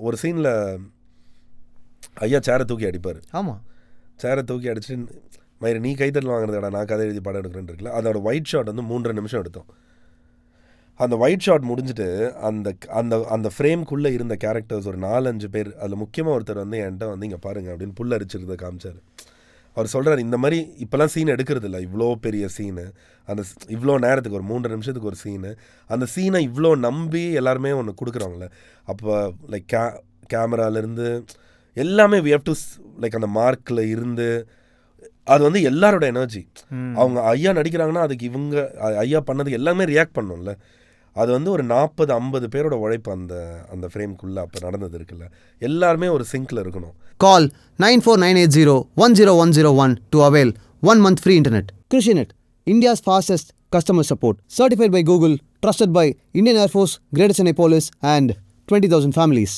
ஒரு சீனில் ஐயா சேரை தூக்கி அடிப்பார். ஆமாம், சேரை தூக்கி அடிச்சு மயிறு நீ கைத்தட்டல் வாங்குறதுடா நான் கதை எழுதி படம் எடுக்கிறேன்னு இருக்குல்ல, அதோட ஒயிட் ஷாட் வந்து 3.5 நிமிஷம் எடுத்தோம். அந்த ஒயிட் ஷாட் முடிஞ்சுட்டு அந்த அந்த அந்த ஃப்ரேம்குள்ளே இருந்த கேரக்டர்ஸ் ஒரு 4-5 பேர், அதில் முக்கியமாக ஒருத்தர் வந்து என்கிட்ட வந்து இங்கே பாருங்கள் அப்படின்னு புல் அரிச்சிருந்த காமிச்சார். அவர் சொல்கிறார், இந்த மாதிரி இப்போலாம் சீன் எடுக்கிறது இல்லை, இவ்வளோ பெரிய சீனு, அந்த இவ்வளோ நேரத்துக்கு ஒரு 3 நிமிஷத்துக்கு ஒரு சீனு, அந்த சீனை இவ்வளோ நம்பி எல்லாருமே ஒன்று கொடுக்குறாங்களே. அப்போ லைக் கேமராலேருந்து எல்லாமே வி ஹேவ் டு லைக் அந்த மார்க்கில் இருந்து அது வந்து எல்லாரோட எனர்ஜி. அவங்க ஐயா நடிக்கிறாங்கன்னா அதுக்கு இவங்க ஐயா பண்ணதுக்கு எல்லாமே ரியாக்ட் பண்ணோம்ல. அது வந்து ஒரு 40-50 பேரோட உழைப்பு அந்த அந்த ஃப்ரேம்குள்ளே அப்போ நடந்தது இருக்குல்ல. எல்லாருமே ஒரு சிங்கில் இருக்கணும். Call 9498010101 to avail 1 month free internet. KrishiNet, India's fastest customer support. Certified by Google, trusted by Indian Air Force, Greater Chennai Police and 20,000 families.